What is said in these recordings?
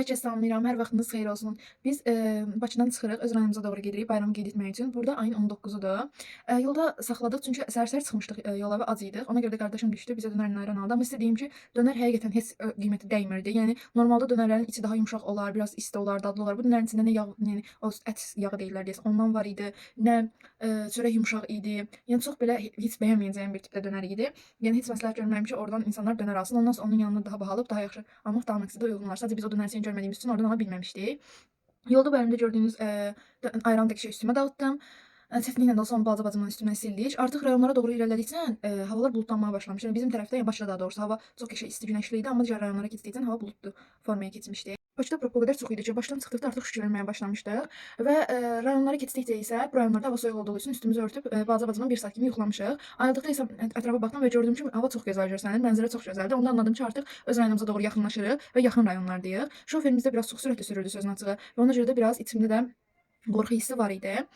Hər kəs salamlayıram, hər vaxtınız xeyir olsun. Biz Bakıdan çıxırıq, öz rayonumuza doğru gedirik bayramı qeyd etmək üçün. Burada ayın 19-udur. Yolda saxladıq çünki səhər-səhər çıxmışdıq yola və ac idik. Ona görə də qardaşım düşdü, bizə dönərlə ayran aldı. Amma sizə deyim ki, dönər həqiqətən heç qiyməti dəymirdi. Yəni normalda dönərlərin içi daha yumşaq olar, biraz isti olar, dadlı olar. Bu dönərin içində nə yağ, yəni o ət yağı deyirlər deyəsən, ondan var idi. Nə çörək yumşaq idi. Yəni çox belə heç bəyənməyəcəyim bir tipdə dönər idi. Yəni heç məsləhət görmürəm ki, oradan insanlar dönər alsın. Ondan sonra onun yanına daha bahalı, daha yaxşı almaq daha məqsədə uyğunlar. Sadəcə biz o dönərsini görmədiyimiz üçün oradan ala bilməmişdik. Yolda bu əlimdə gördüyünüz ayran da üstümə dağıtdım. Çətinliklə də olsa onu balaca bacımın üstündən sildik. Artıq rayonlara doğru irəlilədikcə havalar buludlanmağa başlamış. Yəni bizim tərəfdə, yəni Bakıda daha doğrusu hava çox qəşəng isti günəşli idi, amma digər rayonlara getdikcə hava buludlu formaya keçmişdi. Bakıda o qədər çox idi ki, başdan çıxdıqda artıq şükürlənməyə başlamışdıq və rayonlara getdikcə isə bu rayonlarda hava soyuq olduğu üçün üstümüzü örtüb balaca bacımla bir saat kimi yuxulamışıq. Ayıldıqda isə ətrafa baxdım və gördüm ki, hava çox gözəl görsənir, mənzərə çox gözəldir. Onda anladım ki, artıq öz rayonumuza doğru yaxınlaşırıq və yaxın rayonlardayıq. Şoferimiz də biraz çox sürətli sürürdü sözün açığı və ona görə də biraz içimdə də qorxu hissi var idi.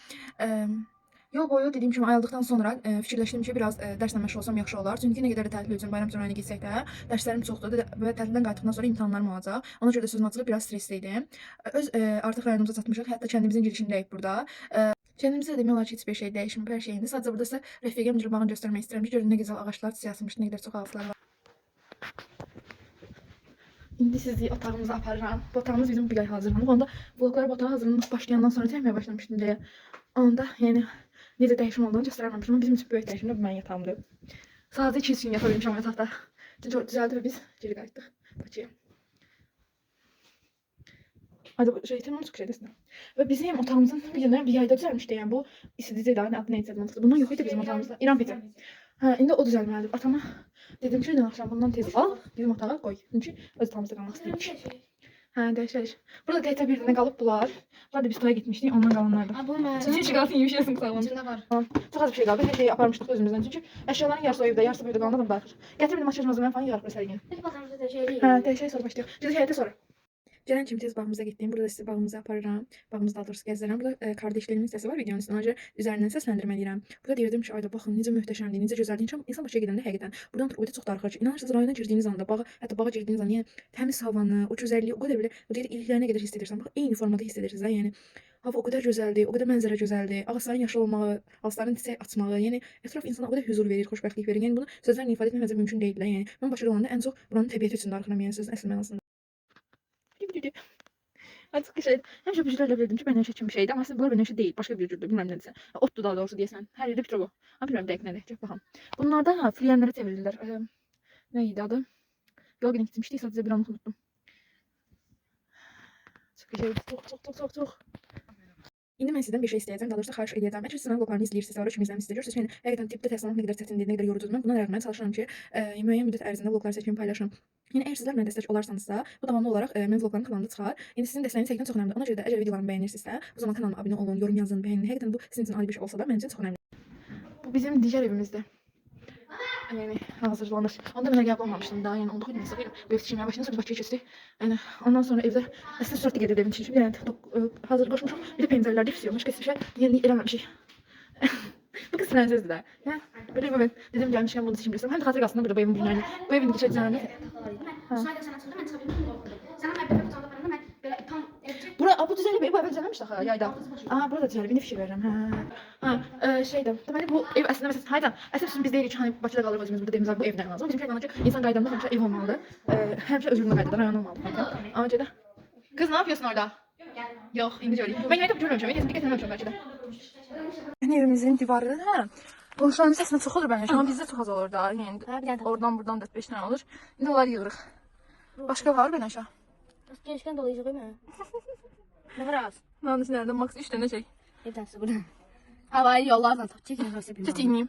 Yol boyu dediyim kimi ayıldıqdan sonra fikirləşdim ki, biraz dərslə məşğul olsam yaxşı olar. Çünki nə qədər də tətil üçün bayram sonrayına getsək də, dərslərim çoxdur və tətildən qayıtdıqdan sonra imtahanlarım olacaq. Ona görə də sözün açığı biraz stresli idim. Artıq rayonumuza çatmışıq. Hətta kəndimizin girişindəyik burada. Kəndimizdə demək olar ki, heç bir şey dəyişmir, hər şey indi. Sadəcə burada sizə rəfiqəm Gülbağını göstərmək istəyirəm ki, görün nə gözəl ağaclar çiçək açmışdı, nə qədər çox ağaclar var. İndi sizi otağımıza aparıram. Bu otağımız bizim bu yay hazırlanıb. Onda vloglar bu otağa hazırlanıb başlayandan sonra çəkməyə başlamışdım deyə. Onda yəni necə dəyişim olduğunu göstərəməmişəm. Amma bizim üçün böyük dəyişim də bu mənim yatağımdır. Sadəcə 2 gün yata bilmişəm yataqda. Çünki o düzəldi və biz geri qayıtdıq Bakıya. Hadi bu şey tamam çok şeydesin. Ve bizim otağımızın bir yayda düzelmişti yani bu istediği daha ne adı neyse mantıklı. Bundan yok idi bizim otağımızda. İran peti. Ha, indi o düzelmelidir. Atama dedim ki ne akşam bundan tez al bizim otağa koy. Çünkü öz otağımızda kalmak istemiş. Ha değişir. Burada DT birine kalıp bular. Burada biz toya gitmiştik ondan kalanlardı. Sizin için kalsın iyi bir şeysin sağlam. İçinde var. Çok az bir şey kaldı. Her şeyi aparmıştık özümüzden çünkü eşyaların yarısı o evde yarısı burada kalan adam dağıtır. Getir benim makyaj malzemem falan yarısı sergin. Biz bazarımızda değişelim. Ha değişir sonra başlayalım. Biz heyete sonra. Gələn kimi tez bağımıza getdim. Burada sizi bağımıza aparıram. Bağımızda daha doğrusu gəzdirəm. Burada kardeşlerimin sesi var videonun üstünə. Üzərindən səsləndirmə edirəm. Burada deyirdim ki, ayda baxın necə möhtəşəmdir, necə gözəldir. İnsan Bakıya gedəndə həqiqətən buradan o qədər çox darıxır ki, inanırsınız rayona girdiyiniz anda, hətta bağa girdiyiniz anda, yəni təmiz havanı, o gözəlliyi o qədər belə o deyir iliklərinə qədər hiss edirsən. Bax eyni formada hiss edirsiniz. Yəni hava o qədər gözəldir, o qədər mənzərə gözəldir. Ağacların yaşıl olmağı, ağacların çiçək açmağı, yəni ətraf insana o qədər huzur verir, xoşbəxtlik verir. Yəni bunu sözlərlə ifadə etmək mümkün deyil. Yəni mən Bakıda olanda ən çox buranın təbiəti üçün darıxıram, yəni sözün əsl mənasında. Artık şey, həmişə bu cürlərlə bilirdim ki, bənövşə kimi şeydir, amma aslında bunlar bənövşə deyil, başqa bir cürdür, bilmirəm nədirsə. Otdur daha doğrusu deyəsən, hər yerdə bitir bu. Amma bilmirəm dəqiq nədir, çox baxam. Bunlarda filyenlərə çevirirlər. Nə idi adı? Yol günə gitmişdik, sadəcə bir anlıq unuttum. Çox. İndi mən sizdən bir şey istəyəcəm, daha doğrusu xahiş edəcəm. Əgər siz mənim vloglarımı izləyirsinizsə, və kimi izləmək istəyirsiniz, yəni həqiqətən tipdə təsəlli nə qədər çətindir, nə qədər yorucudur. Mən buna rəğmən çalışıram ki, müəyyən müddət ərzində vloglar çəkimi paylaşım. Yəni əgər sizlər mənə dəstək olarsanızsa, bu davamlı olaraq mənim vloglarım kanalımda çıxar. İndi sizin dəstəyiniz həqiqətən çox önəmlidir. Ona görə də əgər videolarımı bəyənirsinizsə, bu zaman kanalıma abunə olun, yorum yazın, bəyənin. Həqiqətən bu sizin üçün ayrı bir şey olsa da mənim üçün çox önəmlidir. Bu bizim digər evimizdir. Yani hazırlanır. Onda mən qəbul olmamışdım daha, yəni 19 gün sonra bu ev tikilməyə başladı, sonra Bakıya keçdik. Yəni ondan sonra evdə əslində sürətli gedirdi evin içi. Yəni hazır qoşmuşuq. Bir də pəncərələr dipsiyor, başqa heç bir şey yeni eləməmişik. Bu kız fransızdır da. Ya böyle bir dedim gelmişken bunu şimdi hem de hatır aslında burada bu evin bunlarını. Bu evin geçen düzenli. Bura bu düzenli bir ev evvel düzenlemiş daha yayda. Aa burada düzenli bir fikir veririm. Şeyde. Deməli bu ev əslində məsələn haydan. Əslində bizim biz deyirik ki, hani Bakıda qalırıq özümüz burada evimiz var, bu evdən lazım. Bizim şey ki insan qaydanda həmişə ev olmalıdır. Həmişə özünün qaydada rayon olmalıdır. Ama görə kız ne yapıyorsun orada? Yok, indi göreyim. Ben yayda görmemişim. Ben dikkat etmemişim belki de. Yani evimizin divarı ha. Qonşuların səsində çox olur bence. Şu an bizdə çox az olur da. Yəni oradan buradan 4-5 dənə olur. İndi onları yığırıq. Başqa var belə aşağı. Gençken dolayacak değil mi? Ne var az? Nanısı nerede? Max 3 tane şey. Bir tanesi burada. Havayı yollardan çekin. Çəkeyim.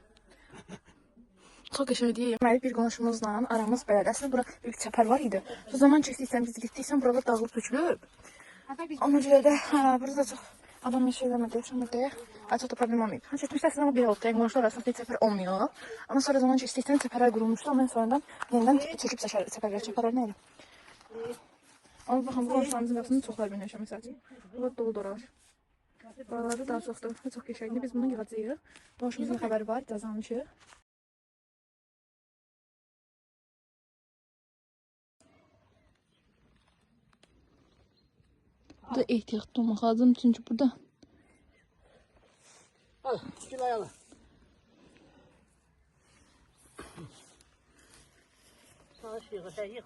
Çok qəşəng deyil. Deməli bir qonşumuzla aramız belədir. Əslində bura bir çəpər var idi. O zaman keçdiksən, biz getdiksən buralar dağılıb tökülüb. Ona görə də burada çox adam yaşayamadı, yaşamadı. Çok da problem olmayıb. Çəkmişdə əslində bir oldu. Yəni qonşular arasında heç çəpər olmuyor. Ama sonra zaman keçdikdən çəpərlər qurulmuşdu. Ama sonradan yenidən çəkib çəpərlər nə elə. Ama baxın bu qonşularımızın arasında çoxlar bir yaşamaq məsəl üçün. Burada dolu dolar. Buralarda daha çoxdur. Çox qəşəngdir. Biz bunu yığacağıq. Qonşumuzun xəbəri var, icazə almışıq. Burada ehtiyatlı olmaq lazım çünki burada Al, gel ayağa. Sağa yığın, sen yığın.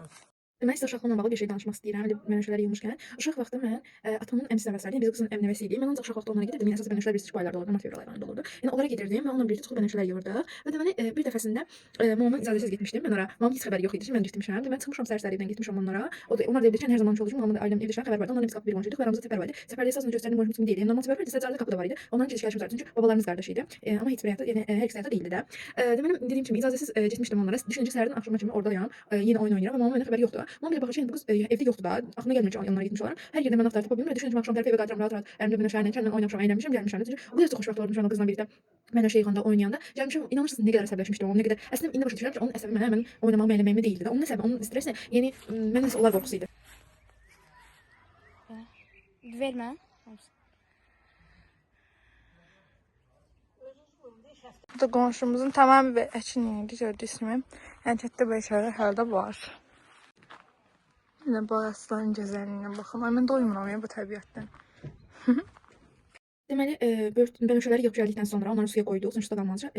Demək, sizə uşaqlarla bağlı bir şey danışmaq istəyirəm. Elə mənəşələr yığmışkən. Uşaq vaxtı mən atamın əmisi nəvəsiydim. Biz qızın nəvəsi idik. Mən ancaq uşaq vaxtı onlara gedirdim. Yəni əsas mənəşələr bir aylarda olurdu, mart fevral aylarında olurdu. Yəni onlara gedirdim və onunla birlikdə çox mənəşələr yığırdıq. Və deməli bir dəfəsində mamamın icazəsiz getmişdim mən ora. Mamamın heç xəbəri yox idi ki, mən getmişəm. Deməli çıxmışam səhər-səhərdən getmişəm onlara. Onlar da evdikən hər zaman olurdu. Mamamın da ailəm evdikən xəbər vardı. Onların biz qapı bir qonşuyduk və aramızda səfər var idi. Səfərdə əsasında göstərdiyi borcumuz kimi deyildi. Yəni normal səfər var idi, sadəcə qapıda var idi. Onların keçişlərimiz vardı. Çünki babalarımız qardaş idi. Amma heç bir həyatda, yəni hər ikisi həyatda değildi də. Deməli dediyim kimi icazəsiz getmişdim onlara. Düşüncə səhərdən axşama kimi ordayam. Yenə oyun oynayıram və mamamın məndən xəbəri yoxdur. Mamam bir baxır ki, bu qız evdə yoxdur da. Axırına gəlmir ki, yanlarına getmiş olarım. Hər yerdə mən axtarıb tapa bilmirəm. Düşüncəm axşam tərəfə evə qayıdıram rahat-rahat. Əlimdə bir şəhərlə kəndimlə oynamışam, əylənmişəm, gəlmişəm. Çünki o qədər çox xoşbəxt oldum o qızla birlikdə. Mən o yığanda oynayanda gəlmişəm, inanırsınız nə qədər əsəbləşmişdim onun, nə qədər. Əslində indi başa düşürəm ki, onun əsəbi mənə mən oynamağımı eləməyimi deyildi də. Onun əsəbi, onun stresi, yəni mən nəsə onlar qorxusu idi. Vermə. Burada qonşumuzun tamam bir əkin yeri gördüyünüz kimi. Yəni çətdə belə şeylər hələ var. Yine bu ağaçların gözəlliyinə baxın. Ay, mən doymuram ya bu təbiətdən. Deməli, bölüşələri yığıb gəldikdən sonra onları suya qoyduq. Sonuçta qalmalıca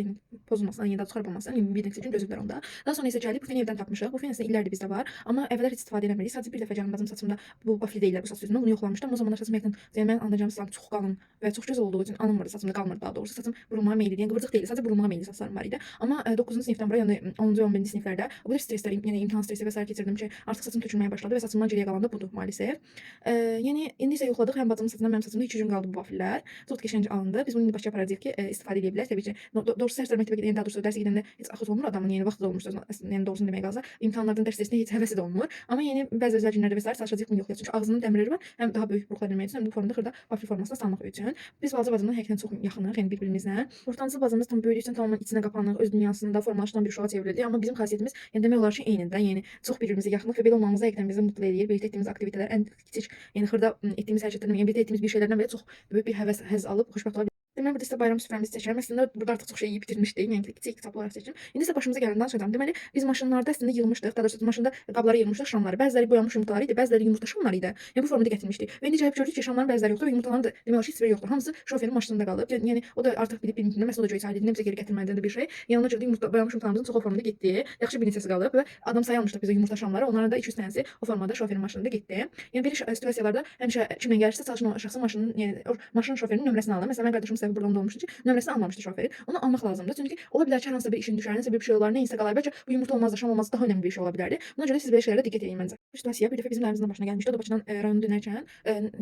pozulmasın, yəni xarab olmasın. Yəni bir neçə gün dözüblər onda. Daha sonra isə gəlib bu feni evdən tapmışıq. Bu fen aslında illərdir bizdə var, amma əvvəllər heç istifadə eləmirik. Sadəcə bir dəfə gəlin bacım saçımda bu bafli deyirlər bu saç düzümü. Bunu yoxlamışdım. O zamanlar saçım yaxın, yəni mən anlayacağım saçım çox qalın və çox göz olduğu üçün alınmırdı, saçımda qalmırdı daha doğrusu. Saçım burulmağa meyilli, yəni qıvırcıq deyil, sadəcə burulmağa meyilli saçlarım var idi. Amma 9-cu sinifdən bura, yəni 10-cu 11-ci siniflərdə o qədər stresslər, yəni imtahan stressi və sair keçirdim ki, artıq saçım tökülməyə başladı və saçımdan geriyə qalan da budur maalesef. Yəni indi isə yoxladıq, həm bacımın saçından mənim saçımda 2 gün qaldı bu bafillər. Çox qəşəng alındı. Biz bunu indi başqa aparacağıq ki, istifadə edə bilərik. Təbii ki, doğrusu sərsər məktəbə gedən, daha doğrusu dərsə gedəndə heç axıt olmur adamın, yəni vaxtı da olmuşdur. Yəni doğrusunu demək qalsa, imtahanlardan dərs testində heç həvəsi də olmur. Amma yəni bəzi özel günlərdə və sair çalışacağıq bunu yoxlayaq. Çünki ağzının dəmirləri var. Həm daha böyük buruqlar vermək üçün, həm də bu formada xırda bafil formasında salmaq üçün. Biz balaca bacımla həqiqətən çox yaxınıq, yəni bir-birimizlə. Ortancıl bacımız tam böyüdüyü üçün tamamilə içinə qapanıq, öz dünyasında formalaşan bir uşağa çevrildi. Amma bizim xasiyyətimiz, yəni demək olar ki, eynidir. Yəni çox bir-birimizə yaxınıq və belə olmağımız həqiqətən bizi mutlu edir. Birlikdə etdiyimiz aktivitetlər, ən kiçik, yəni xırda etdiyimiz hərəkətlərdən, yəni birlikdə etdiyimiz bir şeylərdən belə çox böyük bir həvəs, həzz alıb xoşbəxt ola. Deməli burada isə bayram süfrəmizi çəkirəm. Əslində burada artıq çox şey yeyib bitirmişdik. Yəni kiçik kitab olaraq çəkdim. İndi isə başımıza gələn danışacağam. Deməli biz maşınlarda əslində yığmışdıq. Daha doğrusu maşında qabları yığmışdıq, şamları. Bəziləri boyanmış yumurtalar idi, bəziləri yumurta şamları idi. Yəni bu formada gətirmişdik. Və indi gəlib gördük ki, şamların bəziləri yoxdur və yumurtaların da demək olar ki, heç biri yoxdur. Hamısı şoferin maşınında qalıb. Yəni o da artıq bilib bilmir, məsələ o da göyçaydı. Bizə geri gətirməlidir də bir şey. Yanına gördük yumurta boyanmış yumurtalarımızın çoxu o formada getdi. Yaxşı bir neçəsi qalıb və adam sayılmışdıq bizə yumurta şamları. Onların da 200 dənəsi o formada şoferin maşınında getdi. Yəni belə situasiyalarda həmişə kimlə gəlirsə çalışma şəxsin maşının, yəni maşın şoferinin nömrəsini alın. Məsələn, mən qardaşım səbəb burada olmuşdu ki, nömrəsini almamışdı şofer. Onu almaq lazımdır. Çünki ola bilər ki, hər hansısa bir işin düşər, nəsə bir şey olar, nəysə qalar. Bəlkə bu yumurta olmaz da şam olmaz, daha önəmli bir şey ola bilərdi. Buna görə siz belə şeylərə diqqət edin məncə. Bu situasiya bir dəfə bizim evimizin başına gəlmişdi. O da Bakıdan rayona dönərkən,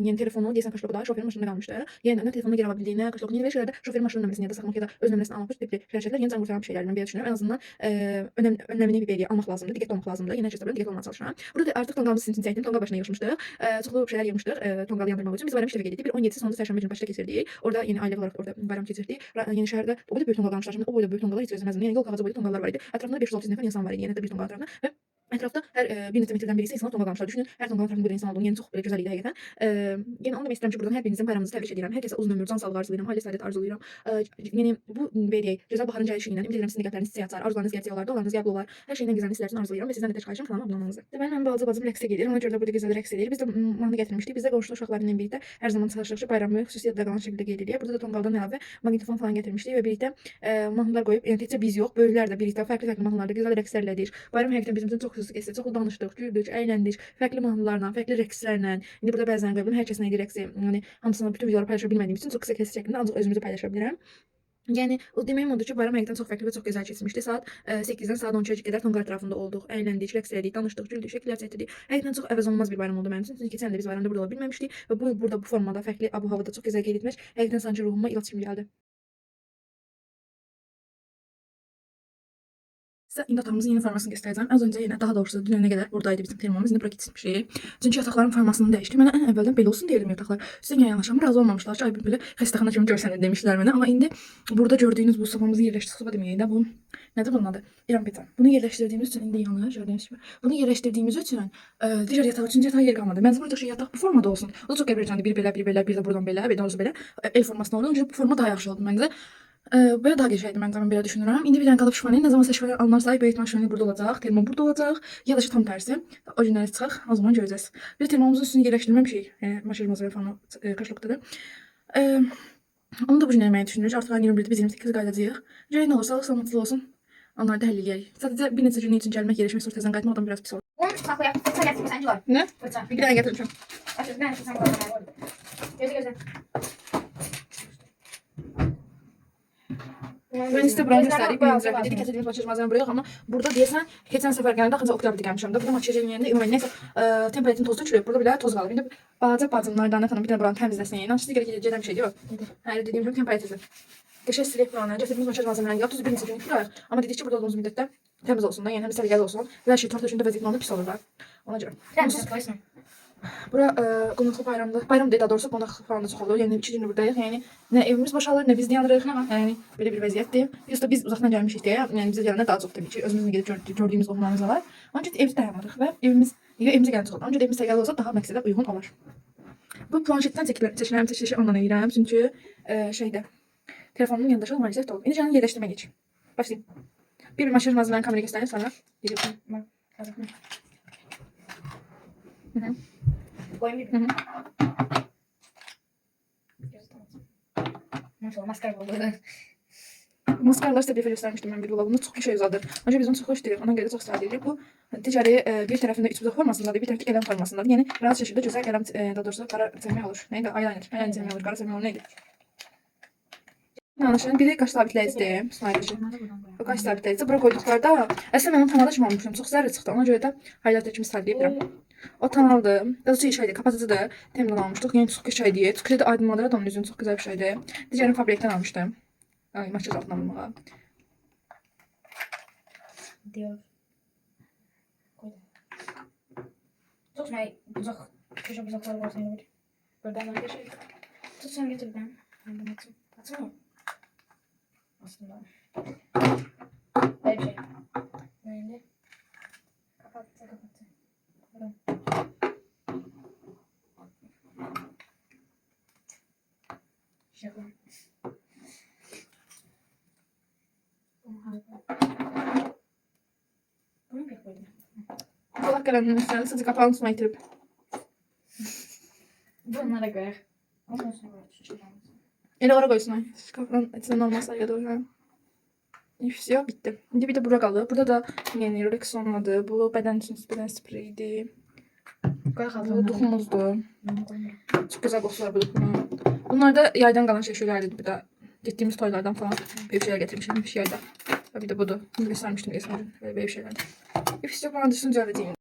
yəni telefonu deyəsən Kaşloqda şoferin maşınında qalmışdı. Yəni nə telefonuna geri ala bildiyinə, Kaşloqun yeni şeylərdə şoferin maşının nömrəsini ya da saxlamaq ya da öz nömrəsini almaq tipli hərəkətlər yeni can qurtaran şeylər mən belə düşünürəm. Ən azından önləmini bir almaq lazımdır, diqqətli olmaq lazımdır. Yəni hər kəsdə diqqətli olmağa çalışıram. Burada artıq tonqalımızı sinsin çəkdim, tonqal başına yığışmışdıq. Çoxlu şeylər yığmışdıq, tonqalı yandırmaq üçün. Biz bayram işləvə getdik. Bir 17 sonunda çərşənbə günü başda keçirdik. Orada yəni ailə olaraq orada bayram keçirdik. Yəni şəhərdə o qədər böyük tonqal qalmışlar. Şimdi o boyda böyük tonqallar heç gözləməzdim. Yəni yol qavaca boyda tonqallar var idi. Ətrafında 500-600 nəfər insan var idi. Yəni də bir tonqal ətrafında və ətrafda hər bir neçə metrdən birisi insanlar tonqal qalmışlar. Düşünün, hər tonqalın ətrafında insan olduğunu, yəni çox belə gözəl idi həqiqətən. Yəni onu demək istəyirəm ki, buradan hər birinizin bayramınızı təbrik edirəm. Hər kəsə uzun ömür, can sağlığı arzulayıram, ailə səadət arzulayıram. Yəni bu belə gözəl baharın gəlişi ilə ümid edirəm sizin diqqətləriniz sizə açar, arzularınız gələcək olar, onlarınız qəbul olar. Hər şeydən gözəlini sizlər üçün arzulayıram və sizdən də tək xahişim kanalıma abunə olmanızı. Deməli mən balaca bacım rəqsə gedir. Ona görə də burada gözəl rəqs edir. Biz də mahnı gətirmişdik. Biz də qonşu uşaqlarla birlikdə hər zaman çalışırıq ki, bayramı xüsusi yadda qalan şəkildə qeyd edirik. Burada da tonqaldan əlavə maqnitofon falan gətirmişdik və birlikdə mahnılar qoyub, yəni təkcə biz yox, böyüklər də birlikdə fərqli mahnılarda gözəl rəqslər elədik. Bayram həqiqətən bizim üçün çox xüsusi keçdi. Çox danışdıq, güldük, əyləndik, fərqli mahnılarla, fərqli rəqslərlə. İndi burada bəzən qoyuram, hər kəsin eyni rəqsi, yəni hamısını bütün videoları paylaşa bilmədiyim üçün çox qısa kəsit şəklində ancaq özümüzü paylaşa bilirəm. Yəni o deməyim odur ki, bayram həqiqətən çox fərqli və çox gözəl keçmişdi. Saat 8-dən saat 12-yə qədər tonqal ətrafında olduq, əyləndik, rəqs elədik, danışdıq, güldük, şəkillər çəkdik. Həqiqətən çox əvəzolunmaz bir bayram oldu mənim üçün. Çünki keçən il biz bayramda burada ola bilməmişdik və burada bu formada fərqli abu-havada çox gözəl qeyd etmək həqiqətən sanki ruhuma ilaç kimi gəldi. Sizə indi otağımızın yeni formasını göstərəcəm. Az öncə yenə, daha doğrusu dünənə qədər buradaydı bizim termomuz. İndi bura keçmişik. Çünki yataqların formasını dəyişdik. Mənə ən əvvəldən belə olsun deyirdim yataqlar. Üstünə yanaşamır, razı olmamışlar ki, ay belə xəstəxana kimi görsənir demişlər mənə. Amma indi burada gördüyünüz bu sofamızı yerləşdirdik. Sofa deməyək də bu nədir bunun adı? İran pizza. Bunu yerləşdirdiyimiz üçün indi yanır, gördüyünüz kimi. Bunu yerləşdirdiyimiz üçün digər yataq üçün yatağa yer qalmadı. Məcbur olduq ki, yataq bu formada olsun. O da çox qəbircandı. Bir belə, bir də buradan belə, bir də doğrusu belə el formasında oldu. Çünki bu forma daha yaxşı oldu məncə. Böyle daha geçeydi bence, ben belə düşünürəm. İndi bir dənə qalıb şifaneyi. Nə zamansa şifaneyi alınarsaq, böyük ihtimal şifaneyi burada olacaq, termo burada olacaq. Ya da tam tərsi. O günləri çıxaq, o zaman görəcəiz. Bir termomuzun üstünü yerləşdirməmişik. Maşaj malzeme falan kaşlıqdadır. Onu da bu gün eləməyi düşünürük. Artıq ayın 21-də biz 28 qayıdacağıq. Görək nə olur, sağlıq salamatlı olsun. Onları da həll edərik. Sadəcə bir neçə gün üçün gəlmək, yerləşmək, sonra təzədən qayıtmaq adam biraz pis olur. Bunu saklaya. Fırça getirdim sen civar. Nə? Fırça. Bir dənə gətirmişəm. Açın ben sen civar. Gözü gözü. Ben işte buranı göstərdik. Birinci dəfə dedik, gətirdiyimiz makyaj malzeməni buraya yox, amma burada deyəsən keçən səfər gələndə axıncaq oktav gəlmişəm də. Burada makyaj eləyəndə ümumi nəysə temperatürün tozu çürüyüb. Burada belə toz qalır. İndi balaca bacımlardan xanım bir dənə buranı təmizləsin. Yəni sizə görə gedən bir şey yox. Hər dediyim kimi temperaturdur. Qəşəng silək buranı. Gətirdiyimiz makyaj malzemələrini yapdıq. Bir neçə gün yıkayırıq. Amma dedik ki, burada olduğumuz müddətdə təmiz olsun da, yəni həm səliqəli olsun. Və hər şey torta üçündə vəziyyətli olanda pis olur da. Ona görə. Sen koysun. Bura qonaqlıq bayramda, bayram deyil, daha doğrusu qonaqlıq falan da çox olur. Yəni 2 gündür buradayıq. Yəni nə evimiz boşalır, nə biz dayanırıq. Yəni belə bir vəziyyətdir. Biz uzaqdan gəlmişik deyə, yəni bizə gələnlər daha çox təbii ki, özümüzün gedib gördüyümüz qohumlarımız var. Ancaq evdə dayanmadıq və evimizə gələn çox oldu. Ancaq evimiz səliqəli olsa daha məqsədə uyğun olar. Bu planşetdən çəkilən çəkilişi ondan edirəm. Çünki şeydə telefonumun yanında maalesef oldu. İndi canım yerləşdirmə geç. Başlayayım. Bir makyaj malzemələrini kameraya göstəreyim, sonra gedirəm. Koyayım bir. Maşallah maskara buldu. Maskarlar sizə bir dəfə göstərmişdim mən bir vlogumda. Çox şey uzadır. Ancaq biz onu çox xoşlayırıq. Ona görə də çox istifadə edirik. Bu ticari bir tərəfində üç budaq formasındadır, bir tərəfdə qələm formasındadır. Yəni rahat şəkildə gözəl qələm, daha doğrusu qara çəkmək olur. Neydi? Eyeliner çəkmək olur, qara çəkmək olur, neydi? Danışın. Biri qaş sabitləyicidir. Sniperçi. O qaş sabitləyici. Bura qoyduqlarda əslində mən onu tanada kimi almışam. Çox zərri çıxdı. Ona görə də highlighter kimi istifadələyirəm. O tanaldır. Daha doğrusu şeydir, kapatıcıdır. Temdən almışdıq. Yəni çox qəşəng şeydir. Kredi aydınlandıra da onun üzünü çox gözəl bir şeydir. Digərini fabrikdən almışdım. Ay, makyaj altına almağa. Diyor. Koydum. Çok şey uzak. Köşe uzaklar var senin gibi. Buradan ben geçeyim. Tut sen getir ben. Ben bunu atayım. Atayım mı? Aslında. Böyle bir şey. Böyle. Kapattı. Buradan. Şaka. Bunu bir koydum. Allah qələminin üstünə sadəcə qapağını tutmayı itirib. Bunlara göre. Ondan sonra Elə ora qoysun ay. Şkafdan içindən normal sayıda doğru. Все, bitdi. İndi bir də bura qalır. Burada da yəni Rexona'dır. Bu bədən üçün bədən spreydir. Bu duxumuzdur. Çox gözəl qoxusu var bu duxumun. Bunlar da yaydan qalan şeylərdir. Bir də getdiyimiz toylardan falan böyle şeyler getirmişim. Bir yayda. Bir de budur. Bunu göstermiştim geçen gün. Böyle şeylerdir. Все, bana düşsün düzələcəyim.